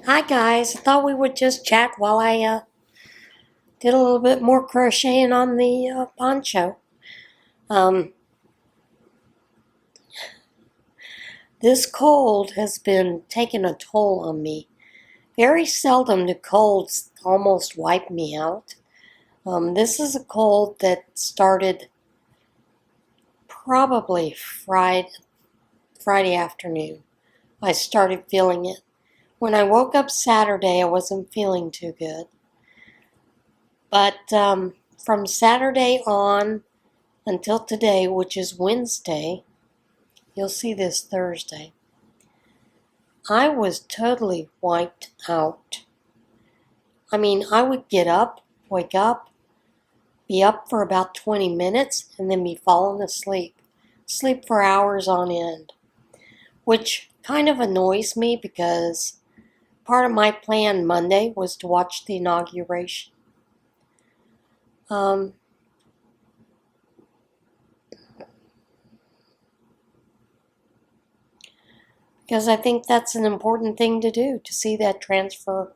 Hi guys, I thought we would just chat while I did a little bit more crocheting on the poncho. Um, this cold has been taking a toll on me. Very seldom do colds almost wipe me out. This is a cold that started probably Friday afternoon. I started feeling it. When I woke up Saturday, I wasn't feeling too good. But from Saturday on until today, which is Wednesday, you'll see this Thursday, I was totally wiped out. I mean, I would get up, wake up, be up for about 20 minutes, and then be falling asleep. Sleep for hours on end, which kind of annoys me because part of my plan Monday was to watch the inauguration. Because I think that's an important thing to do, to see that transfer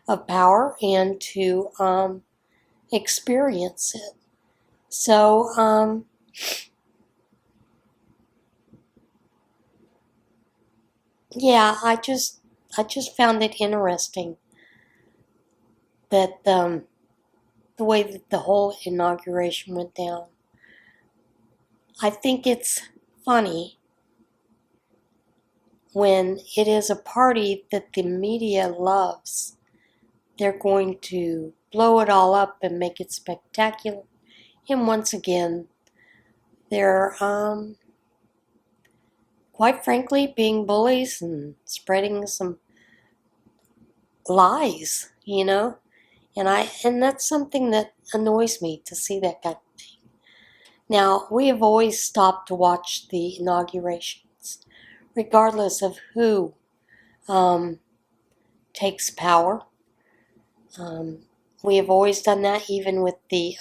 of power and to experience it. So, yeah, I just found it interesting that the way that the whole inauguration went down. I think it's funny when it is a party that the media loves. They're going to blow it all up and make it spectacular. And once again, they're quite frankly being bullies and spreading some lies, and that's something that annoys me, to see that kind of thing. Now, we have always stopped to watch the inaugurations, regardless of who takes power. We have always done that, even with the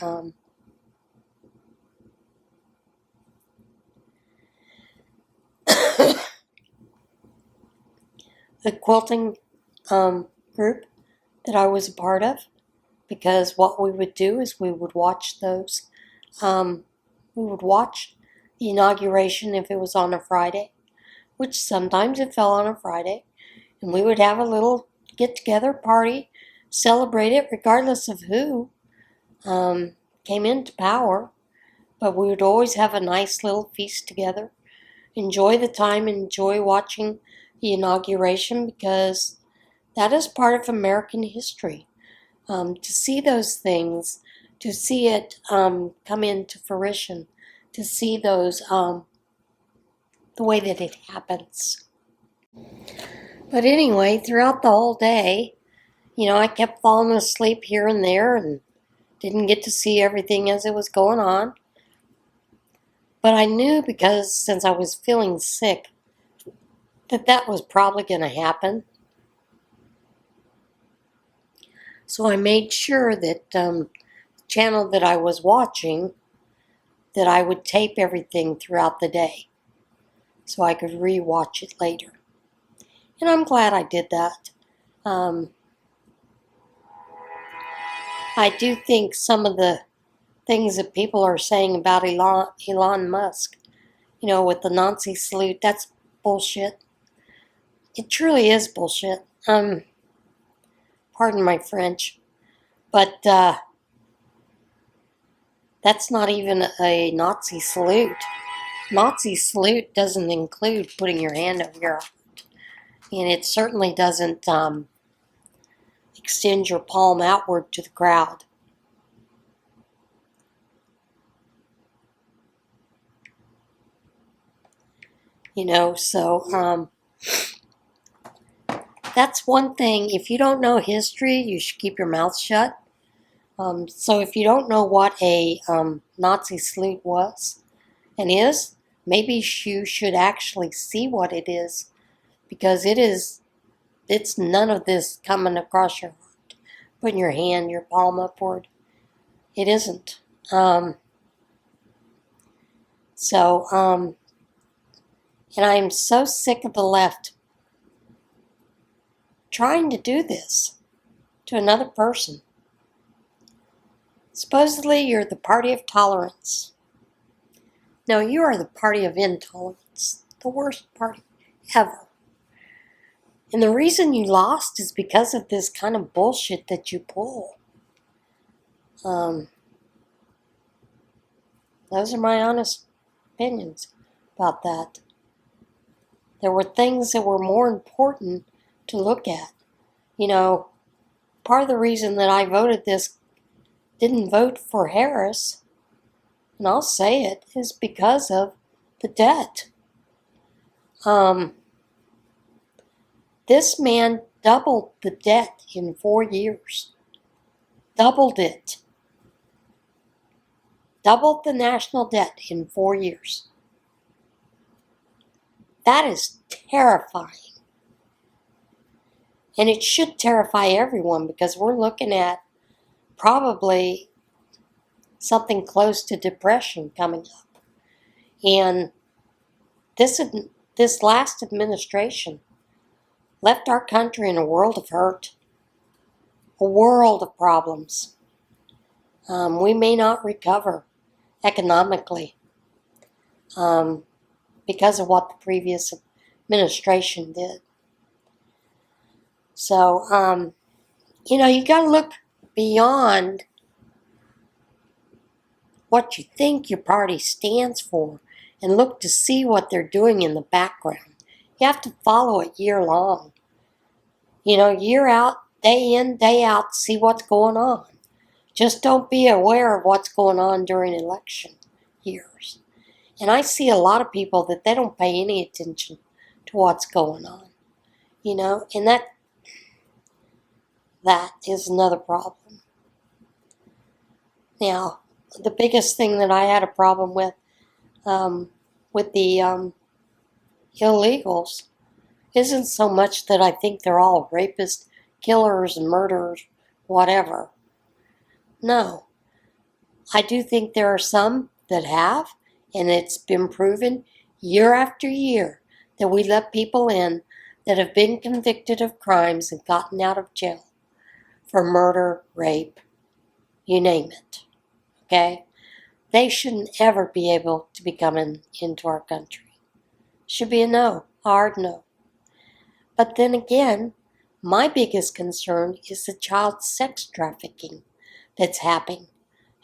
the quilting group that I was a part of, because what we would do is we would watch those. We would watch the inauguration if it was on a Friday, which sometimes it fell on a Friday, and we would have a little get-together party, celebrate it regardless of who came into power, but we would always have a nice little feast together, enjoy the time, enjoy watching the inauguration, because that is part of American history. To see those things, to see it come into fruition, to see those, the way that it happens. But anyway, throughout the whole day, I kept falling asleep here and there and didn't get to see everything as it was going on. But I knew, because since I was feeling sick, that was probably going to happen. So I made sure that the channel that I was watching, that I would tape everything throughout the day so I could re-watch it later. And I'm glad I did that. I do think some of the things that people are saying about Elon Musk, with the Nazi salute, that's bullshit. It truly is bullshit. Pardon my French, but that's not even a Nazi salute. Nazi salute doesn't include putting your hand over your heart, and it certainly doesn't extend your palm outward to the crowd. So that's one thing. If you don't know history, you should keep your mouth shut. So if you don't know what a Nazi salute was and is, maybe you should actually see what it is, because it's none of this coming across your heart, putting your hand, your palm upward. It isn't. And I am so sick of the left trying to do this to another person. Supposedly, you're the party of tolerance. No, you are the party of intolerance. The worst party ever. And the reason you lost is because of this kind of bullshit that you pull. Those are my honest opinions about that. There were things that were more important to look at. You know, part of the reason that I didn't vote for Harris, and I'll say it, is because of the debt. This man doubled the debt in 4 years. Doubled it. Doubled the national debt in 4 years. That is terrifying. And it should terrify everyone because we're looking at probably something close to depression coming up. And this last administration left our country in a world of hurt, a world of problems. We may not recover economically because of what the previous administration did. So, you got to look beyond what you think your party stands for and look to see what they're doing in the background. You have to follow it year long. Year out, day in, day out, see what's going on. Just don't be aware of what's going on during election years. And I see a lot of people that they don't pay any attention to what's going on. And that is another problem. Now, the biggest thing that I had a problem with the illegals isn't so much that I think they're all rapists, killers, and murderers, whatever. No. I do think there are some that have, and it's been proven year after year that we let people in that have been convicted of crimes and gotten out of jail for murder, rape, you name it. Okay? They shouldn't ever be able to be coming into our country. Should be a no, hard no. But then again, my biggest concern is the child sex trafficking that's happening.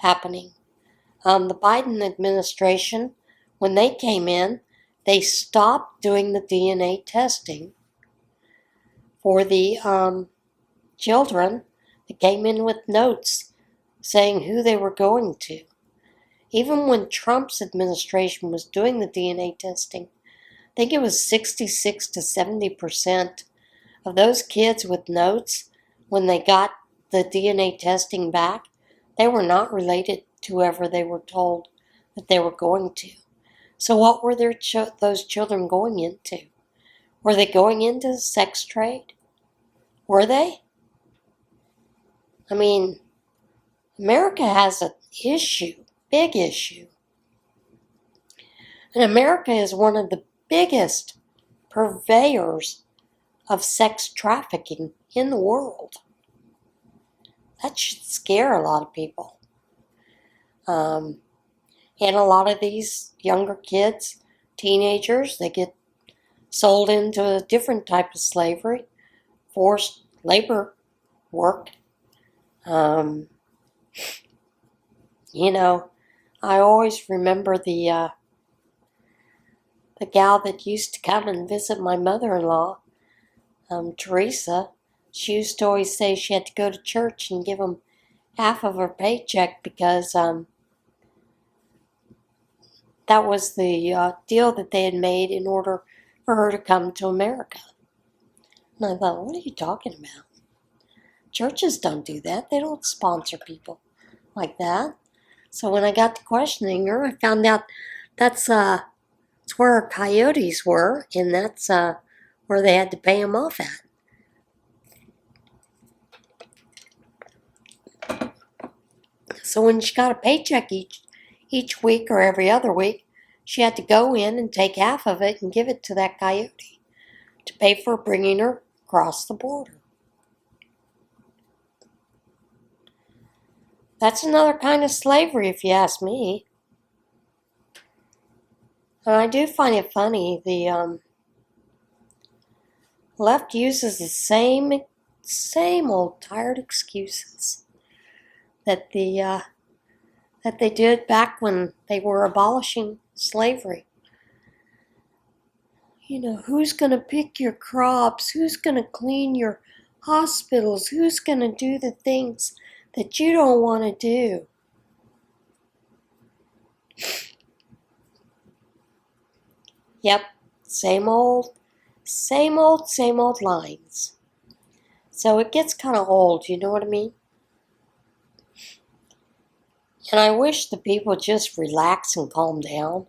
The Biden administration, when they came in, they stopped doing the DNA testing for the children that came in with notes saying who they were going to. Even when Trump's administration was doing the DNA testing, I think it was 66 to 70% of those kids with notes, when they got the DNA testing back, they were not related to whoever they were told that they were going to. So what were those children going into? Were they going into the sex trade? Were they? I mean, America has an issue, big issue. And America is one of the biggest purveyors of sex trafficking in the world. That should scare a lot of people. And a lot of these younger kids, teenagers, they get sold into a different type of slavery, forced labor work. I always remember the gal that used to come and visit my mother-in-law, Teresa. She used to always say she had to go to church and give them half of her paycheck because that was the deal that they had made in order for her to come to America. And I thought, what are you talking about? Churches don't do that. They don't sponsor people like that. So when I got to questioning her, I found out that's where her coyotes were, and that's where they had to pay them off at. So when she got a paycheck each week or every other week, she had to go in and take half of it and give it to that coyote to pay for bringing her across the border. That's another kind of slavery, if you ask me. And I do find it funny, the left uses the same old tired excuses that that they did back when they were abolishing slavery. You know, who's going to pick your crops? Who's going to clean your hospitals? Who's going to do the things that you don't want to do? Yep, same old lines. So it gets kind of old, you know what I mean? And I wish the people just relax and calm down.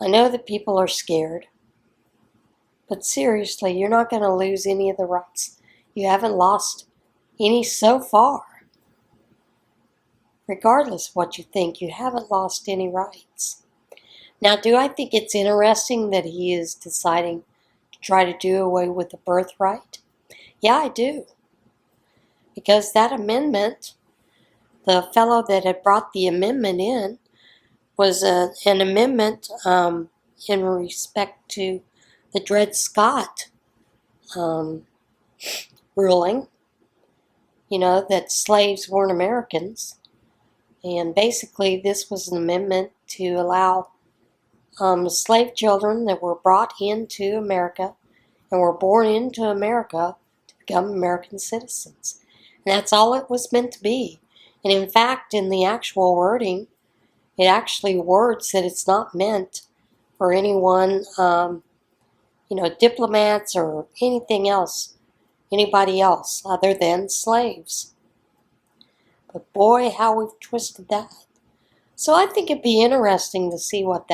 I know that people are scared. But seriously, you're not going to lose any of the rights. You haven't lost any so far. Regardless of what you think, you haven't lost any rights. Now, do I think it's interesting that he is deciding to try to do away with the birthright? Yeah, I do. Because that amendment, the fellow that had brought the amendment in, was an amendment in respect to the Dred Scott ruling, you know, that slaves weren't Americans. And basically this was an amendment to allow slave children that were brought into America and were born into America to become American citizens. And that's all it was meant to be. And in fact, in the actual wording, it actually words that it's not meant for anyone, you know, diplomats or anything else, anybody else other than slaves. But boy, how we've twisted that. So I think it'd be interesting to see what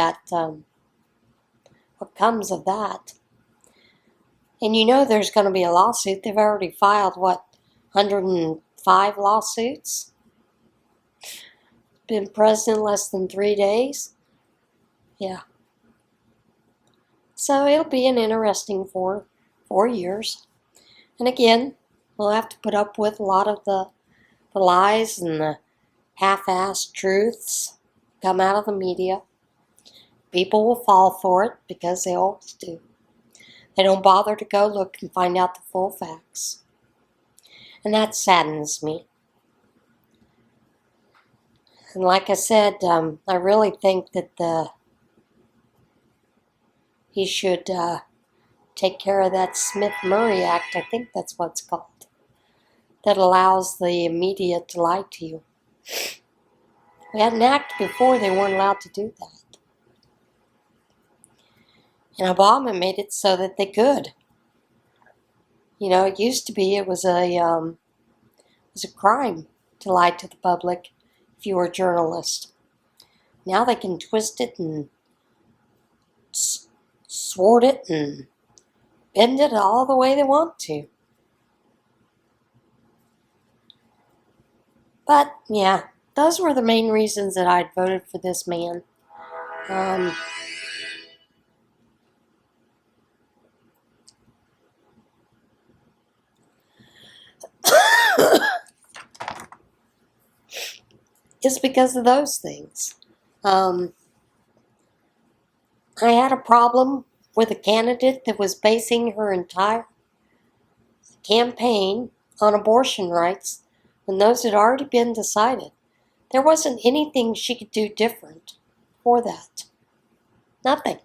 comes of that. And you know there's going to be a lawsuit. They've already filed, 105 lawsuits? Been president less than 3 days? Yeah. So it'll be an interesting 4 years. And again, we'll have to put up with a lot of the lies and the half-assed truths come out of the media. People will fall for it because they always do. They don't bother to go look and find out the full facts. And that saddens me. And like I said, I really think that he should take care of that Smith-Murray Act. I think that's what it's called. That allows the media to lie to you. We had an act before they weren't allowed to do that. And Obama made it so that they could. You know, it used to be it was a crime to lie to the public if you were a journalist. Now they can twist it and sword it and bend it all the way they want to. But yeah, those were the main reasons that I'd voted for this man. It's because of those things. I had a problem with a candidate that was basing her entire campaign on abortion rights when those had already been decided. There wasn't anything she could do different for that. Nothing.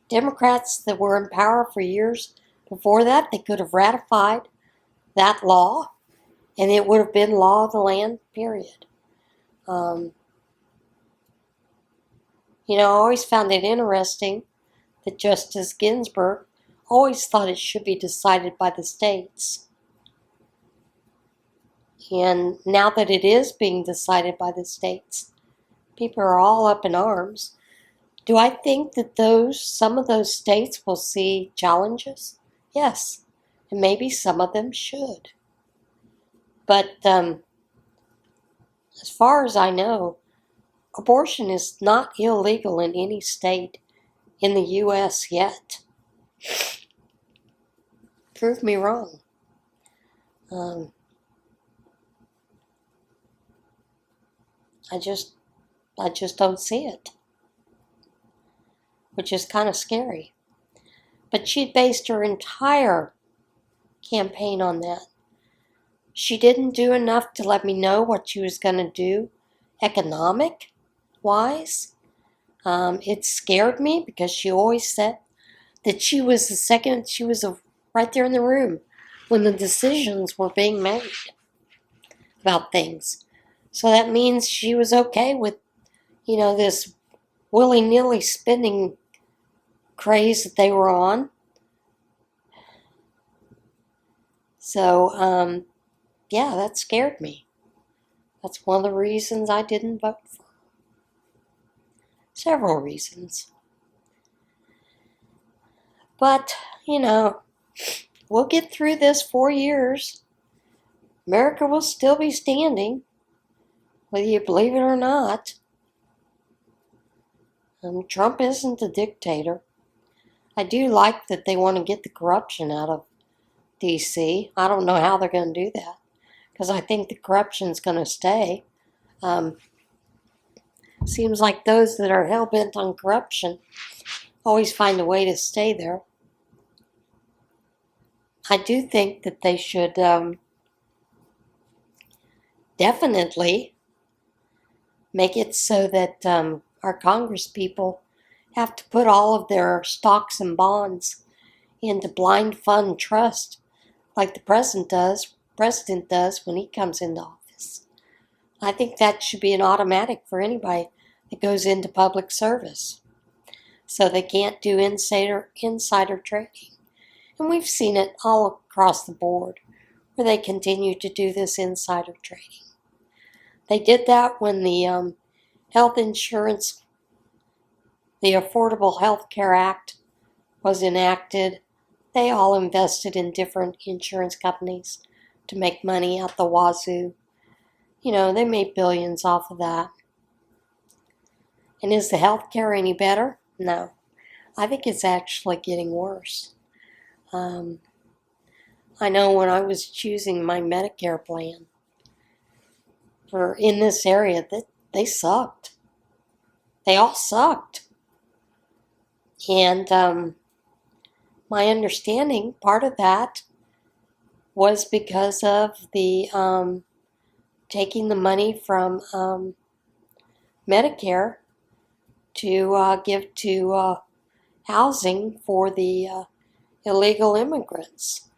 Democrats that were in power for years before that, they could have ratified that law, and it would have been law of the land, period. You know, I always found it interesting that Justice Ginsburg always thought it should be decided by the states. And now that it is being decided by the states, people are all up in arms. Do I think that some of those states will see challenges? Yes, and maybe some of them should. But as far as I know, abortion is not illegal in any state in the U.S. yet. Prove me wrong. Um, I just don't see it, which is kind of scary. But she based her entire campaign on that. She didn't do enough to let me know what she was going to do economic wise. It scared me because she always said that she was right there in the room when the decisions were being made about things. So that means she was okay with, this willy-nilly spending craze that they were on. So, yeah, that scared me. That's one of the reasons I didn't vote for her. Several reasons. But, we'll get through this 4 years. America will still be standing, whether you believe it or not. Trump isn't a dictator. I do like that they want to get the corruption out of D.C. I don't know how they're going to do that, because I think the corruption's going to stay. Seems like those that are hell-bent on corruption always find a way to stay there. I do think that they should definitely make it so that our Congress people have to put all of their stocks and bonds into blind fund trust, like the president does when he comes into office. I think that should be an automatic for anybody that goes into public service, so they can't do insider trading. And we've seen it all across the board where they continue to do this insider trading. They did that when the health insurance, the Affordable Health Care Act was enacted. They all invested in different insurance companies to make money out the wazoo. They made billions off of that. And is the health care any better? No. I think it's actually getting worse. I know when I was choosing my Medicare plan in this area, that they sucked. They all sucked. And my understanding, part of that was because of the taking the money from Medicare to give to housing for the illegal immigrants.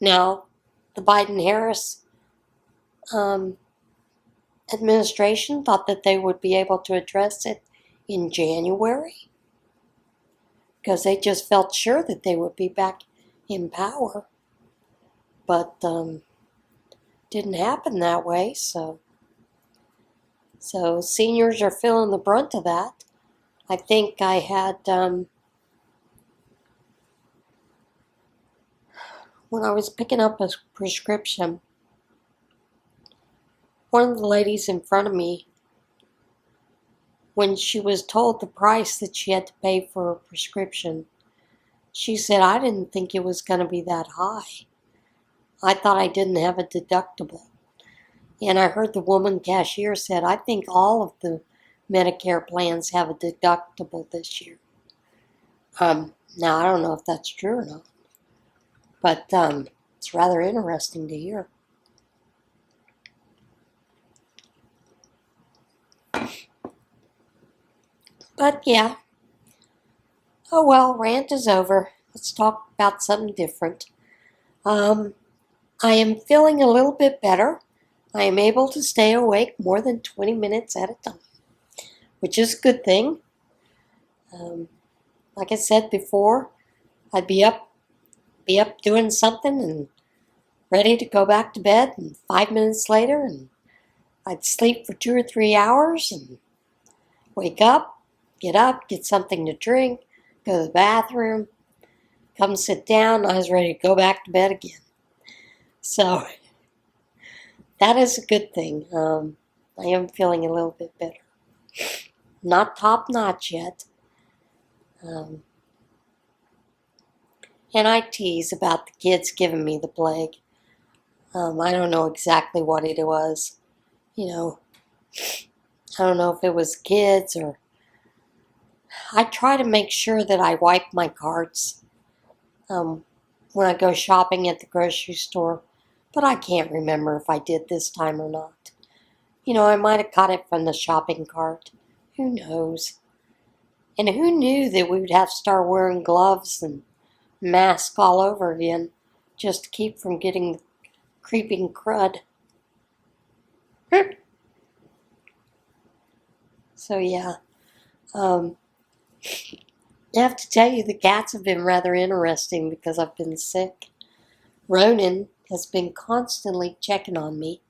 Now, the Biden-Harris administration thought that they would be able to address it in January, because they just felt sure that they would be back in power. But didn't happen that way, so seniors are feeling the brunt of that. I think I had, when I was picking up a prescription, one of the ladies in front of me, when she was told the price that she had to pay for a prescription, she said, "I didn't think it was going to be that high. I thought I didn't have a deductible." And I heard the woman cashier said, "I think all of the Medicare plans have a deductible this year." Now, I don't know if that's true or not, but it's rather interesting to hear. But yeah. Oh well, rant is over. Let's talk about something different. I am feeling a little bit better. I am able to stay awake more than 20 minutes at a time, which is a good thing. Like I said before, I'd be up doing something and ready to go back to bed, and 5 minutes later, and I'd sleep for 2 or 3 hours and wake up, get something to drink, go to the bathroom, come sit down, I was ready to go back to bed again. So that is a good thing. I am feeling a little bit better. Not top notch yet. And I tease about the kids giving me the plague. I don't know exactly what it was. You know, I don't know if it was kids or... I try to make sure that I wipe my carts um, when I go shopping at the grocery store, but I can't remember if I did this time or not. I might have caught it from the shopping cart. Who knows? And who knew that we would have to start wearing gloves and masks all over again just to keep from getting creeping crud? So yeah, um, I have to tell you the cats have been rather interesting because I've been sick. Ronan has been constantly checking on me.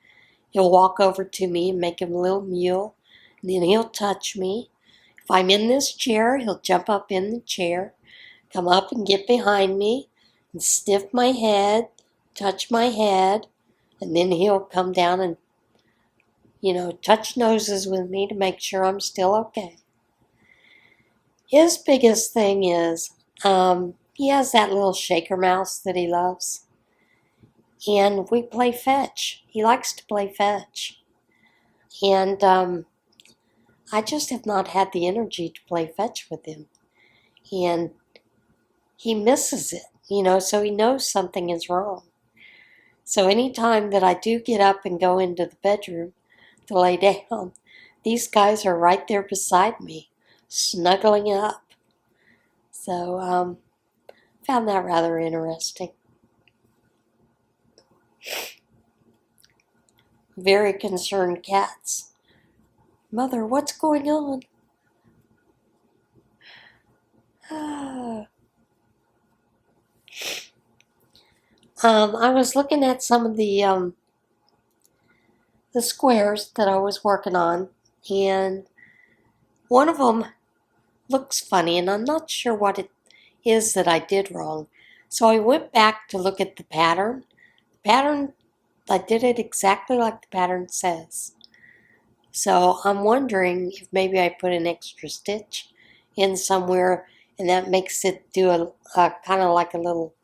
He'll walk over to me and make him a little meal, and then he'll touch me. If I'm in this chair, he'll jump up in the chair, come up and get behind me, and sniff my head, touch my head, and then he'll come down and, touch noses with me to make sure I'm still okay. His biggest thing is he has that little shaker mouse that he loves. And we play fetch. He likes to play fetch. And I just have not had the energy to play fetch with him. And he misses it, so he knows something is wrong. So anytime that I do get up and go into the bedroom to lay down, these guys are right there beside me, snuggling up. So found that rather interesting. Very concerned cats. Mother, what's going on? I was looking at some of the squares that I was working on, and one of them looks funny, and I'm not sure what it is that I did wrong. So I went back to look at the pattern. I did it exactly like the pattern says. So I'm wondering if maybe I put an extra stitch in somewhere, and that makes it do a kind of like a little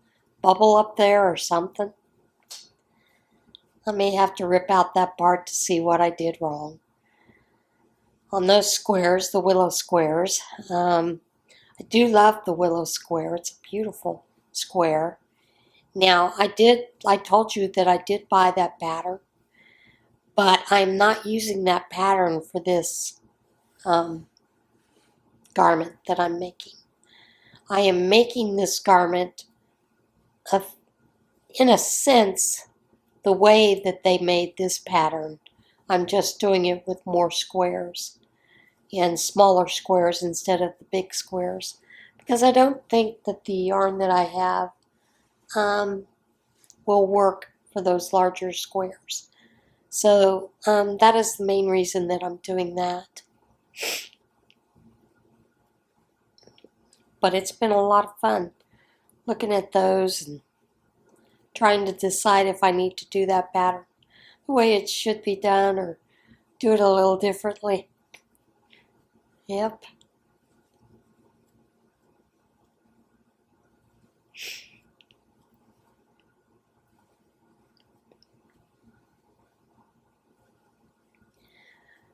bubble up there or something. I may have to rip out that part to see what I did wrong. On those squares, the willow squares, I do love the willow square. It's a beautiful square. Now, I told you that I did buy that pattern, but I'm not using that pattern for this garment that I'm making. I am making this garment in a sense, the way that they made this pattern. I'm just doing it with more squares and smaller squares instead of the big squares, because I don't think that the yarn that I have will work for those larger squares. So that is the main reason that I'm doing that. But it's been a lot of fun looking at those and trying to decide if I need to do that pattern the way it should be done or do it a little differently. Yep.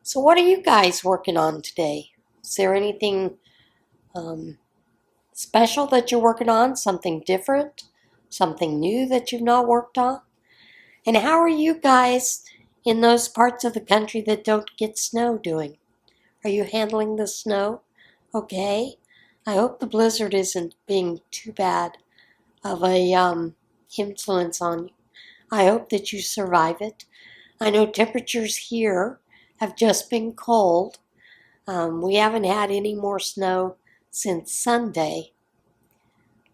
So what are you guys working on today? Is there anything special that you're working on? Something different? Something new that you've not worked on? And how are you guys in those parts of the country that don't get snow doing? Are you handling the snow okay? I hope the blizzard isn't being too bad of a influence on you. I hope that you survive it. I know temperatures here have just been cold. We haven't had any more snow since Sunday,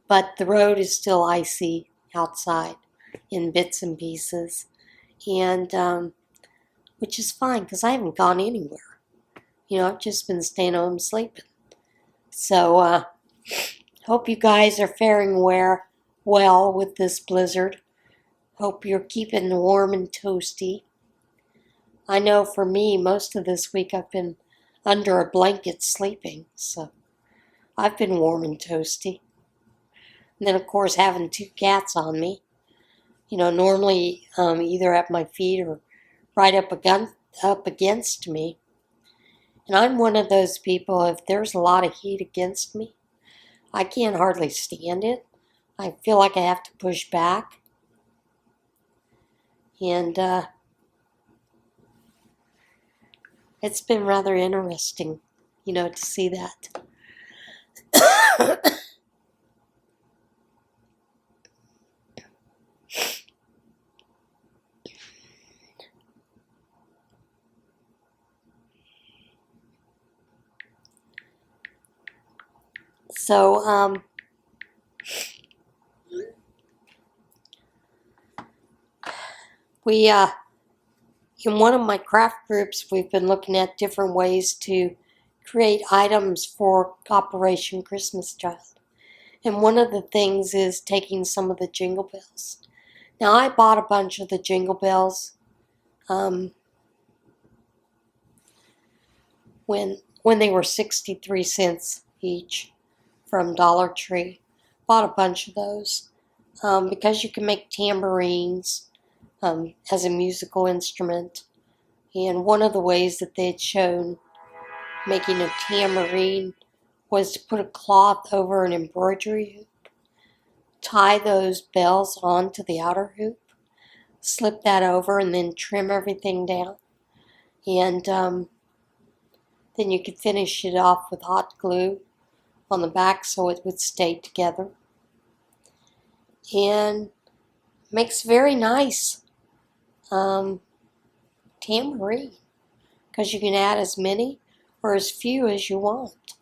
but the road is still icy outside in bits and pieces, and which is fine because I haven't gone anywhere. I've just been staying home sleeping. So hope you guys are faring well with this blizzard. Hope you're keeping warm and toasty. I know for me, most of this week I've been under a blanket sleeping, so I've been warm and toasty. And then, of course, having 2 cats on me, normally either at my feet or right up against me. And I'm one of those people, if there's a lot of heat against me, I can't hardly stand it. I feel like I have to push back. And it's been rather interesting, to see that. So, we, in one of my craft groups, we've been looking at different ways to create items for Operation Christmas Child. And one of the things is taking some of the jingle bells. Now, I bought a bunch of the jingle bells when they were 63 cents each from Dollar Tree. Bought a bunch of those because you can make tambourines as a musical instrument. And one of the ways that they had shown making a tambourine was to put a cloth over an embroidery hoop, tie those bells onto the outer hoop, slip that over, and then trim everything down. And then you could finish it off with hot glue on the back so it would stay together. And makes very nice tambourine because you can add as many or as few as you want.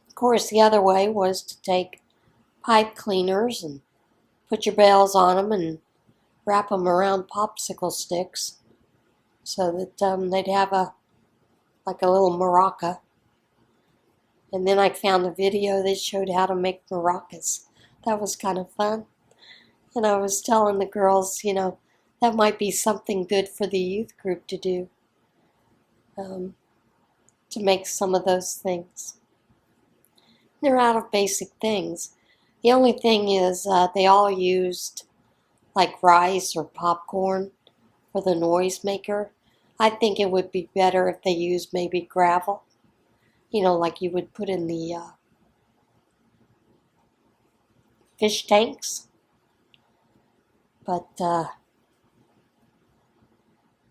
Of course, the other way was to take pipe cleaners and put your bells on them and wrap them around popsicle sticks so that they'd have like a little maraca. And then I found a video that showed how to make maracas. That was kind of fun. And I was telling the girls, that might be something good for the youth group to do, to make some of those things. They're out of basic things. The only thing is they all used like rice or popcorn for the noise maker. I think it would be better if they used maybe gravel, like you would put in the fish tanks. But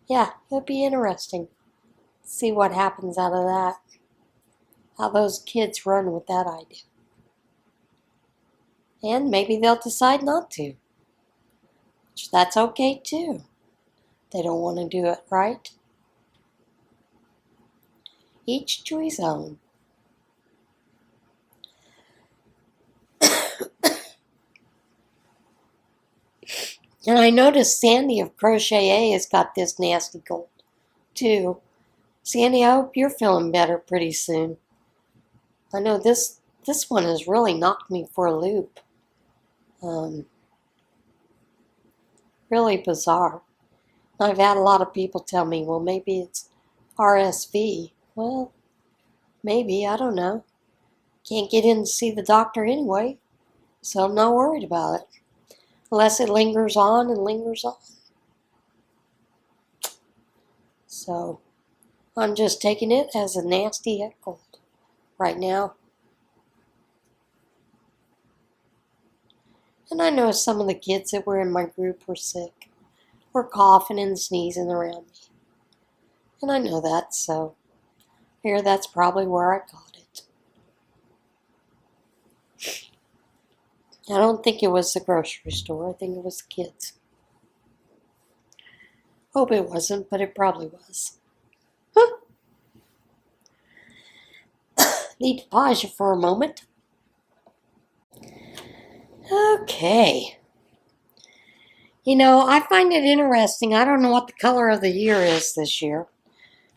yeah, it would be interesting to see what happens out of that. How those kids run with that idea. And maybe they'll decide not to. Which that's okay too. They don't want to do it, right? Each to his own. And I noticed Sandy of Crochet has got this nasty cold too. Sandy, I hope you're feeling better pretty soon. I know this one has really knocked me for a loop. Really bizarre. I've had a lot of people tell me, well, maybe it's RSV. Well, maybe, I don't know. Can't get in to see the doctor anyway, so I'm not worried about it. Unless it lingers on and lingers on. So, I'm just taking it as a nasty head cold right now. And I know some of the kids that were in my group were sick, were coughing and sneezing around me. And I know that, so I hear that's probably where I got it. I don't think it was the grocery store. I think it was the kids. Hope it wasn't, but it probably was. Need to pause you for a moment. Okay. I find it interesting. I don't know what the color of the year is this year.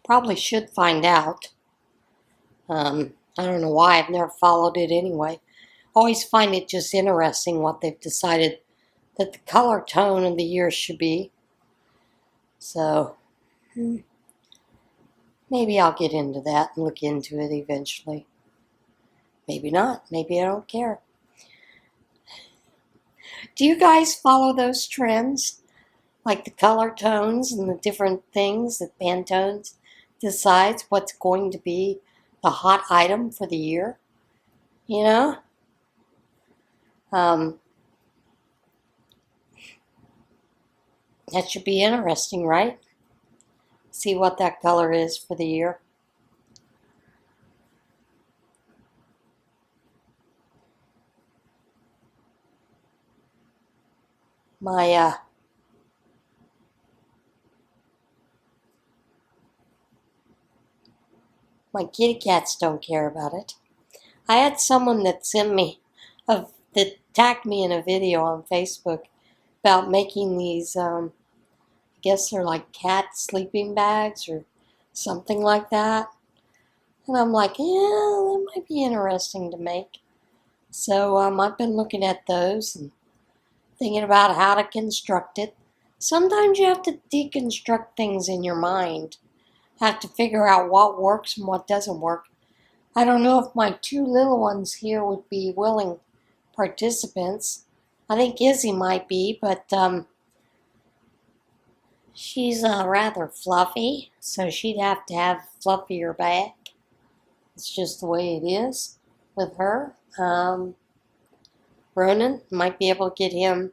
Probably should find out. I don't know why. I've never followed it anyway. Always find it just interesting what they've decided that the color tone of the year should be. So, maybe I'll get into that and look into it eventually. Maybe not. Maybe I don't care. Do you guys follow those trends? Like the color tones and the different things that Pantones decides what's going to be the hot item for the year? You know? Um, that should be interesting, right? See what that color is for the year. My my kitty cats don't care about it. I had someone that sent me that tagged me in a video on Facebook about making these I guess they're like cat sleeping bags or something like that. And I'm like, yeah, that might be interesting to make. So I've been looking at those and thinking about how to construct it. Sometimes you have to deconstruct things in your mind. Have to figure out what works and what doesn't work. I don't know if my two little ones here would be willing participants. I think Izzy might be, but she's rather fluffy, so she'd have to have a fluffier bag. It's just the way it is with her. Ronan might be able to get him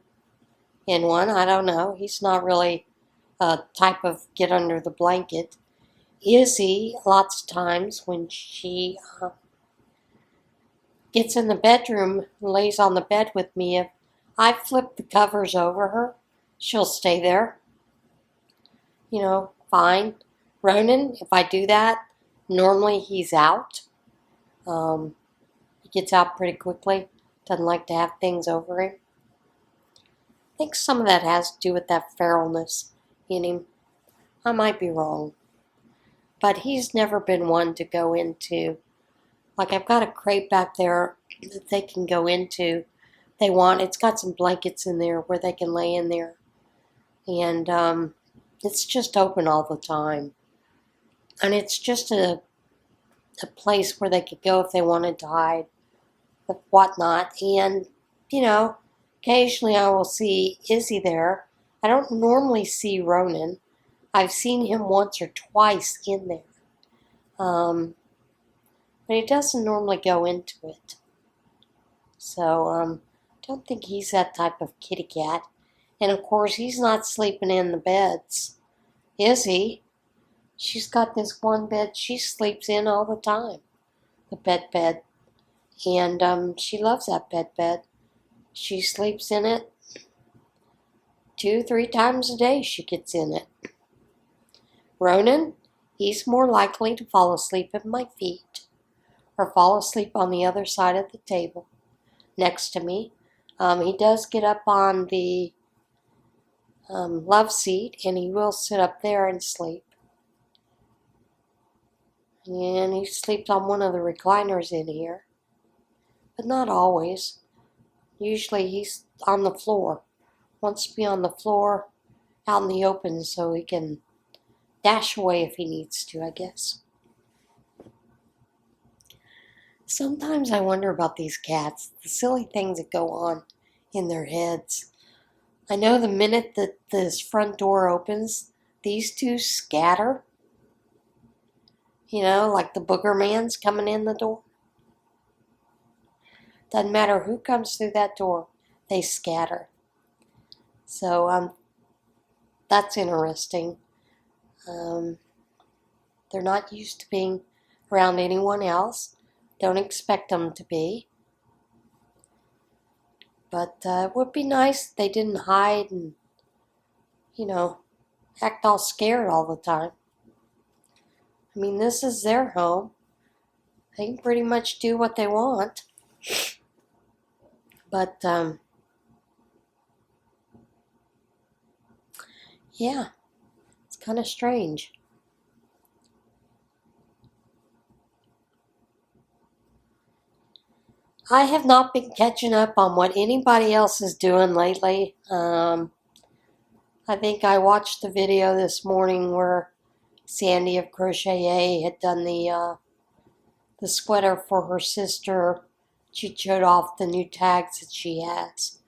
in one. I don't know. He's not really a type of get under the blanket. Izzy, lots of times when she gets in the bedroom and lays on the bed with me, if I flip the covers over her, she'll stay there. You know, fine. Ronan, if I do that, normally he's out. He gets out pretty quickly. Doesn't like to have things over him. I think some of that has to do with that feralness in him. I might be wrong. But he's never been one to go into, like I've got a crate back there that they can go into. It's got some blankets in there where they can lay in there. And it's just open all the time. And it's just a place where they could go if they wanted to hide, whatnot. And, you know, occasionally I will see Izzy there. I don't normally see Ronan. I've seen him once or twice in there. But he doesn't normally go into it. So, don't think he's that type of kitty cat. And of course, he's not sleeping in the beds, is he? She's got this one bed she sleeps in all the time, the bed. And she loves that bed. She sleeps in it 2-3 times a day. She gets in it. Ronan, he's more likely to fall asleep at my feet or fall asleep on the other side of the table next to me. He does get up on the love seat, and he will sit up there and sleep. And he sleeps on one of the recliners in here, but not always. Usually he's on the floor. Wants to be on the floor out in the open so he can dash away if he needs to, I guess. Sometimes I wonder about these cats, the silly things that go on in their heads. I know the minute that this front door opens, these two scatter. You know, like the booger man's coming in the door. Doesn't matter who comes through that door, they scatter. So that's interesting. They're not used to being around anyone else. Don't expect them to be. But it would be nice if they didn't hide and, you know, act all scared all the time. I mean, this is their home. They can pretty much do what they want. But, yeah, it's kind of strange. I have not been catching up on what anybody else is doing lately. I think I watched the video this morning where Sandy of Crochet had done the sweater for her sister. She showed off the new tags that she has.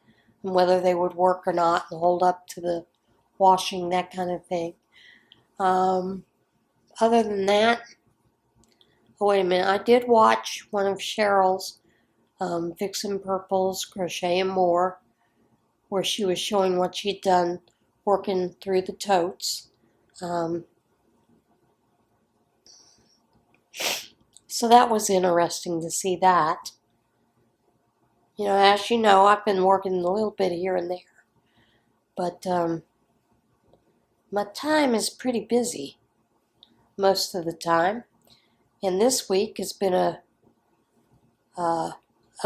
and whether they would work or not and hold up to the washing, that kind of thing. Other than that, oh, wait a minute, I did watch one of Cheryl's Vixen Purple's Crochet and More, where she was showing what she'd done working through the totes. So that was interesting to see that. You know, as you know, I've been working a little bit here and there. But my time is pretty busy most of the time. And this week has been a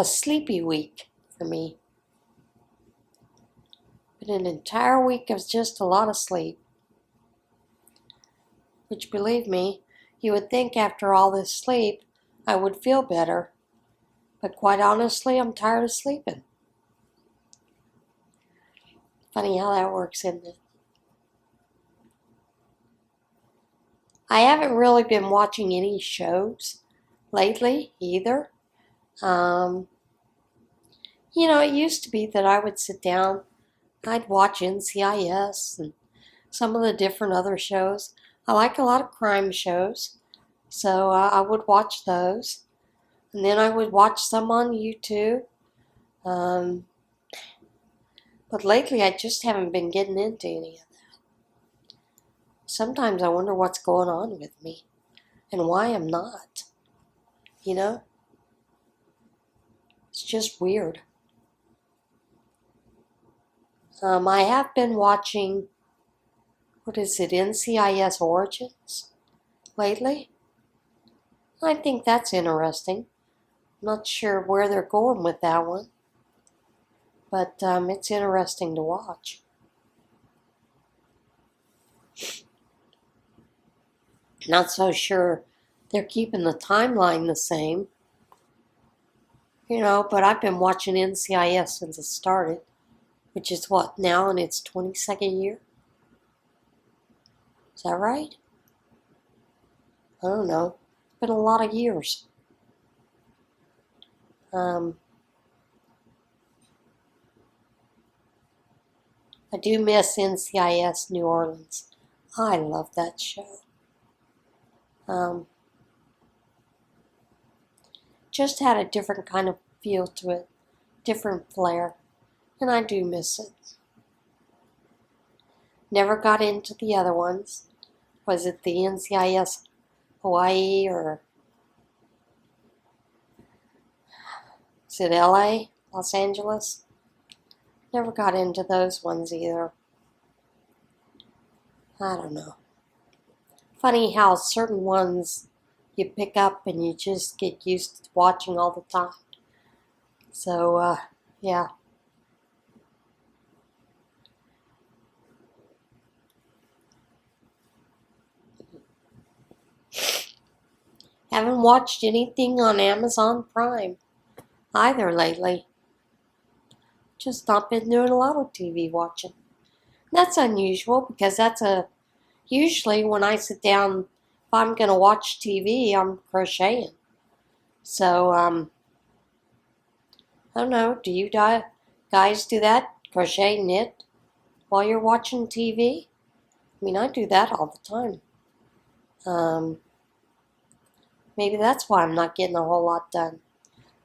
sleepy week for me. Been an entire week of just a lot of sleep. Which, believe me, you would think after all this sleep, I would feel better. But quite honestly, I'm tired of sleeping. Funny how that works, isn't it? I haven't really been watching any shows lately either. You know, it used to be that I would sit down, I'd watch NCIS and some of the different other shows. I like a lot of crime shows, so I would watch those. And then I would watch some on YouTube. But lately I just haven't been getting into any of that. Sometimes I wonder what's going on with me and why I'm not. You know? It's just weird. I have been watching, what is it, NCIS Origins lately. I think that's interesting. I'm not sure where they're going with that one, but it's interesting to watch. Not so sure they're keeping the timeline the same, you know, but I've been watching NCIS since it started, which is what, now in its 22nd year? Is that right? I don't know. It's been a lot of years. I do miss NCIS New Orleans. I love that show. Just had a different kind of feel to it, different flair, and I do miss it. Never got into the other ones. Was it the NCIS Hawaii or is it LA, Los Angeles? Never got into those ones either. I don't know. Funny how certain ones you pick up and you just get used to watching all the time. So, yeah. Haven't watched anything on Amazon Prime either lately. Just not been doing a lot of TV watching. That's unusual because usually when I sit down, if I'm going to watch TV, I'm crocheting. So, I don't know, do you guys do that? Crochet, knit, while you're watching TV? I mean, I do that all the time. Maybe that's why I'm not getting a whole lot done.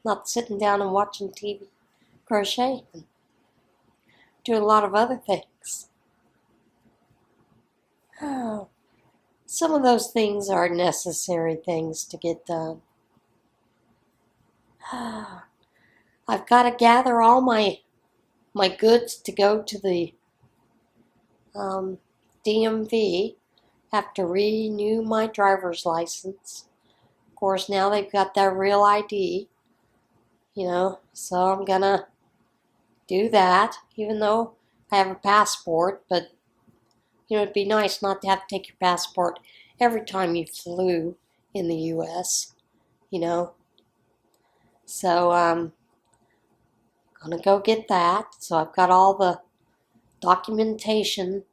Not sitting down and watching TV. Crocheting. Doing a lot of other things. Oh, some of those things are necessary things to get done. I've got to gather all my goods to go to the DMV. Have to renew my driver's license. Of course, now they've got that real ID, you know, so I'm gonna do that, even though I have a passport, but, you know, it'd be nice not to have to take your passport every time you flew in the U.S., you know. So, I'm gonna go get that. So I've got all the documentation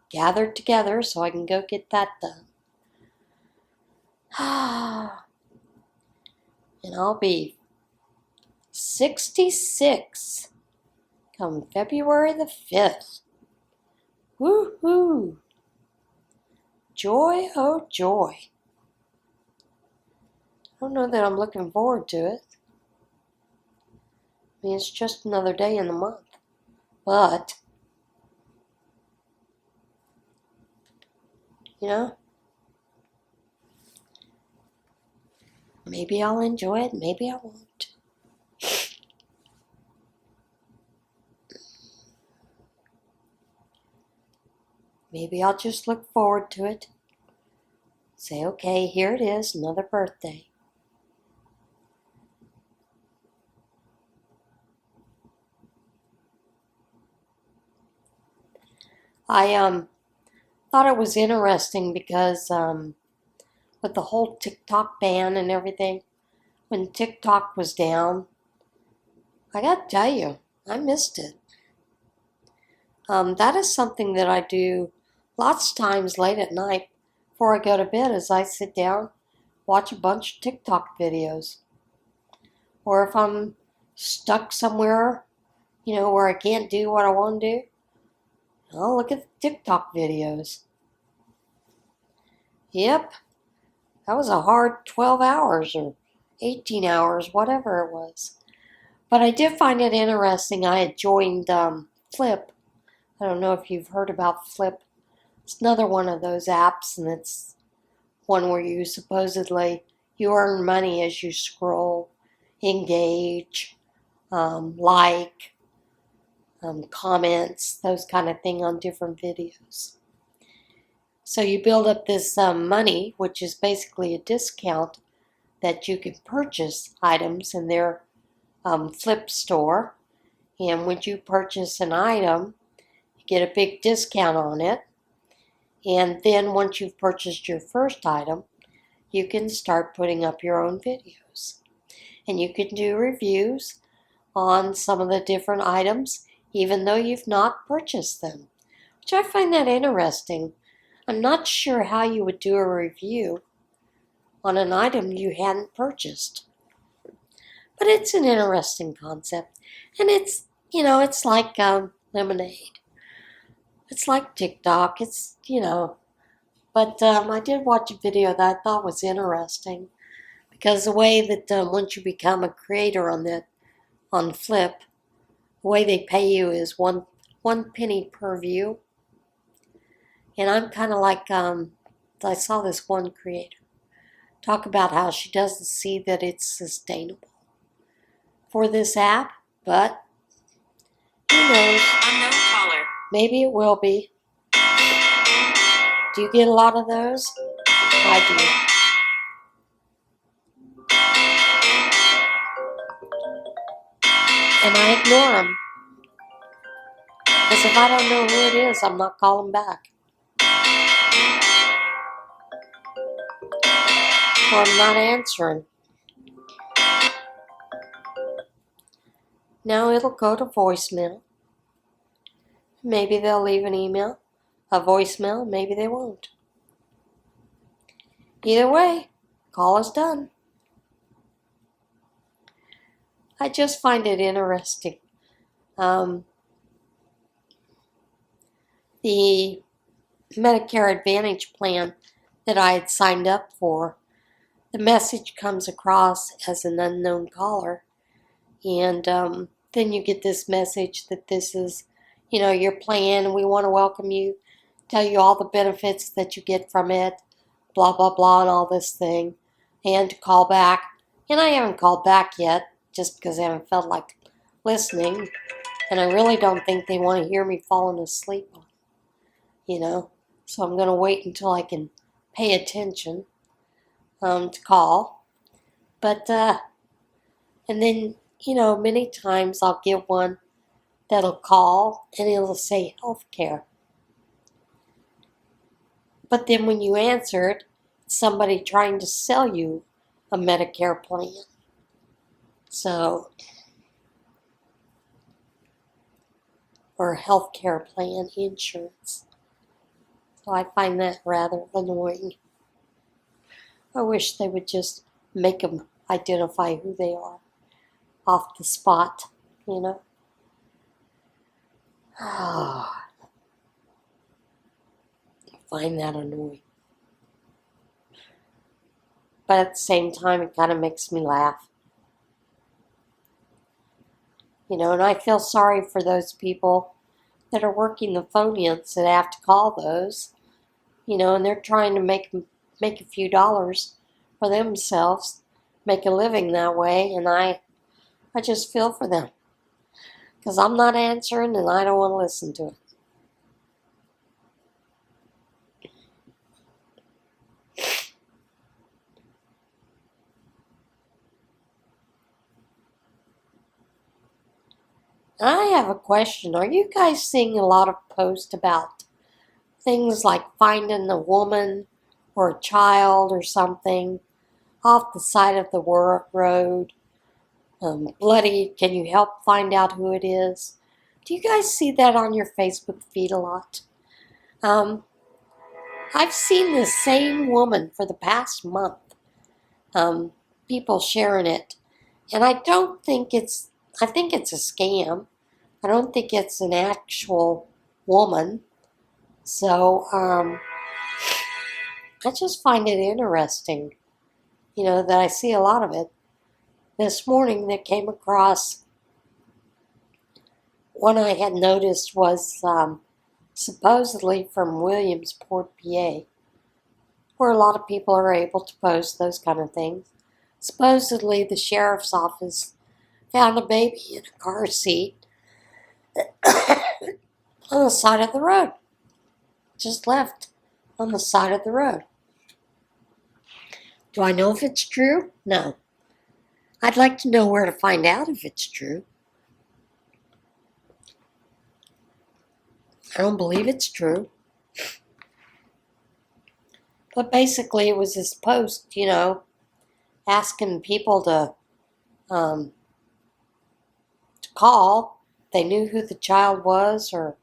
gathered together so I can go get that done. And I'll be 66 come February the 5th. Woo-hoo! Joy, oh joy. I don't know that I'm looking forward to it. I mean, it's just another day in the month. But, you know, maybe I'll enjoy it, maybe I won't. Maybe I'll just look forward to it. Say, okay, here it is, another birthday. I thought it was interesting because with the whole TikTok ban and everything, when TikTok was down, I gotta tell you, I missed it. That is something that I do lots of times late at night before I go to bed, as I sit down, watch a bunch of TikTok videos. Or if I'm stuck somewhere, where I can't do what I want to do, I'll look at the TikTok videos. Yep, that was a hard 12 hours or 18 hours, whatever it was. But I did find it interesting. I had joined Flip. I don't know if you've heard about Flip. It's another one of those apps, and it's one where you earn money as you scroll, engage, like, comments, those kind of thing on different videos. So you build up this money, which is basically a discount that you can purchase items in their Flip store. And when you purchase an item, you get a big discount on it. And then once you've purchased your first item, you can start putting up your own videos. And you can do reviews on some of the different items, even though you've not purchased them, which I find that interesting. I'm not sure how you would do a review on an item you hadn't purchased. But it's an interesting concept. And it's like lemonade. It's like TikTok. But I did watch a video that I thought was interesting, because the way that once you become a creator on Flip, the way they pay you is one penny per view. And I'm kind of like, I saw this one creator talk about how she doesn't see that it's sustainable for this app, but who knows? Unknown caller. Maybe it will be. Do you get a lot of those? I do. And I ignore them. Because if I don't know who it is, I'm not calling back. Or I'm not answering. Now it'll go to voicemail. Maybe they'll leave an email, a voicemail, maybe they won't. Either way, call is done. I just find it interesting. The Medicare Advantage plan that I had signed up for, the message comes across as an unknown caller, and then you get this message that this is, your plan, and we want to welcome you, tell you all the benefits that you get from it, blah, blah, blah, and all this thing, and to call back. And I haven't called back yet, just because I haven't felt like listening, and I really don't think they want to hear me falling asleep, so I'm going to wait until I can pay attention to call. But, and then, many times I'll get one that'll call and it'll say healthcare. But then when you answer it, it's somebody trying to sell you a Medicare plan. Or a healthcare plan, insurance. So I find that rather annoying. I wish they would just make them identify who they are off the spot, I find that annoying. But at the same time, it kind of makes me laugh. You know, and I feel sorry for those people that are working the phone ins that have to call those, you know, and they're trying to make a few dollars for themselves, make a living that way, and I just feel for them because I'm not answering and I don't want to listen to it. I have a question. Are you guys seeing a lot of posts about things like finding a woman or a child or something off the side of the road? Bloody, can you help find out who it is? Do you guys see that on your Facebook feed a lot? I've seen the same woman for the past month. People sharing it. And I think it's a scam. I don't think it's an actual woman. So, I just find it interesting, you know, that I see a lot of it. This morning that came across, one I had noticed was supposedly from Williamsport, PA, where a lot of people are able to post those kind of things. Supposedly the sheriff's office found a baby in a car seat on the side of the road. Just left on the side of the road. Do I know if it's true? No. I'd like to know where to find out if it's true. I don't believe it's true. But basically it was this post, you know, asking people to call. They knew who the child was, or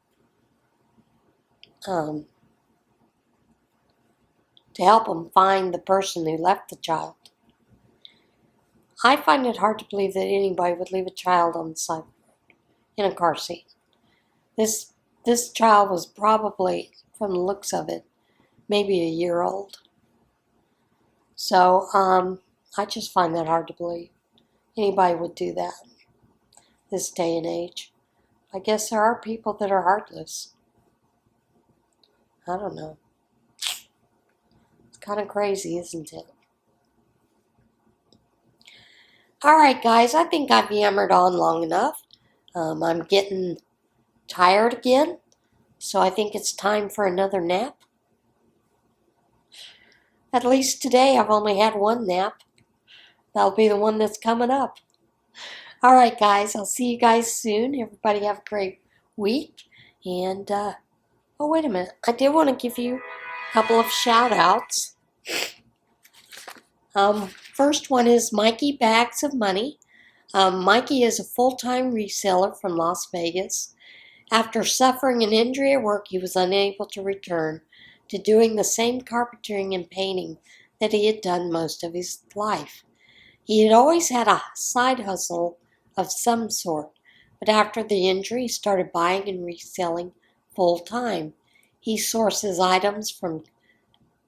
to help them find the person who left the child. I find it hard to believe that anybody would leave a child on the side in a car seat. This child was probably, from the looks of it, maybe a year old. So I just find that hard to believe anybody would do that this day and age. I guess there are people that are heartless. I don't know. It's kind of crazy, isn't it? All right, guys, I think I've yammered on long enough. I'm getting tired again, so I think it's time for another nap. At least today I've only had one nap. That'll be the one that's coming up. All right, guys, I'll see you guys soon. Everybody have a great week. And, oh, wait a minute. I did want to give you a couple of shout-outs. First one is Mikey Bags of Money. Mikey is a full-time reseller from Las Vegas. After suffering an injury at work, he was unable to return to doing the same carpentering and painting that he had done most of his life. He had always had a side hustle of some sort, but after the injury, he started buying and reselling full-time. He sources items from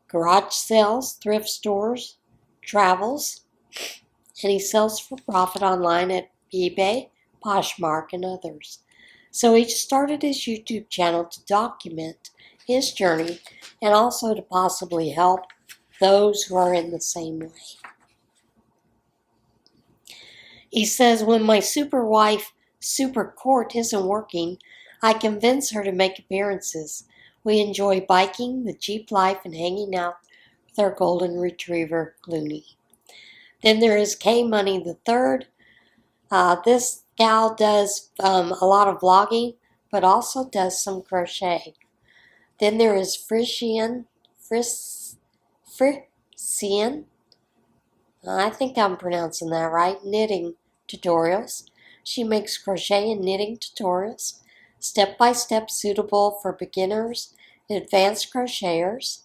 garage sales, thrift stores, travels, and he sells for profit online at eBay, Poshmark, and others. So he started his YouTube channel to document his journey and also to possibly help those who are in the same way. He says, when my super wife, Super Court, isn't working, I convince her to make appearances. We enjoy biking, the Jeep life, and hanging out with our golden retriever, Clooney. Then there is K Money the Third. This gal does a lot of vlogging, but also does some crochet. Then there is Chrisitian. I think I'm pronouncing that right. Knitting tutorials. She makes crochet and knitting tutorials, step-by-step, suitable for beginners and advanced crocheters.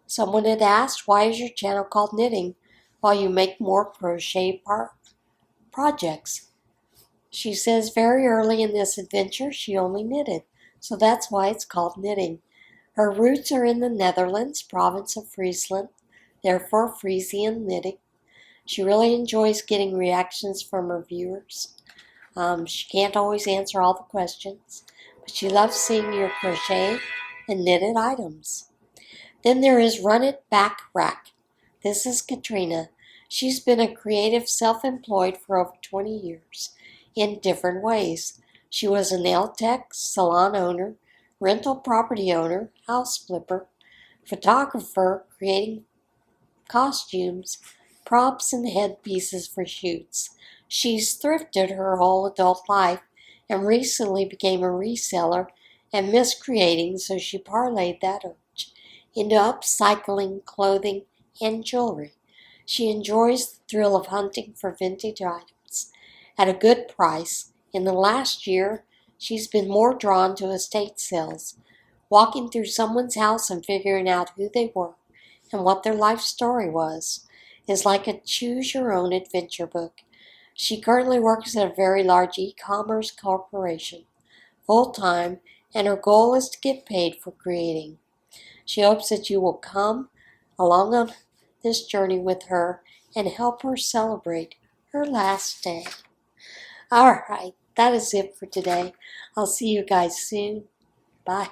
Someone had asked, why is your channel called Knitting while you make more crochet projects? She says very early in this adventure she only knitted, so that's why it's called knitting. Her roots are in the Netherlands, province of Friesland, therefore Frisian knitting. She really enjoys getting reactions from her viewers. She can't always answer all the questions, but she loves seeing your crochet and knitted items. Then there is Run It Back Rack. This is Katrina. She's been a creative self-employed for over 20 years in different ways. She was a nail tech, salon owner, rental property owner, house flipper, photographer, creating costumes, props, and headpieces for shoots. She's thrifted her whole adult life and recently became a reseller and miscreating, so she parlayed that urge into upcycling clothing and jewelry. She enjoys the thrill of hunting for vintage items at a good price. In the last year, she's been more drawn to estate sales, walking through someone's house and figuring out who they were and what their life story was. Is like a choose-your-own adventure book. She currently works at a very large e-commerce corporation, full-time, and her goal is to get paid for creating. She hopes that you will come along on this journey with her and help her celebrate her last day. All right, that is it for today. I'll see you guys soon. Bye.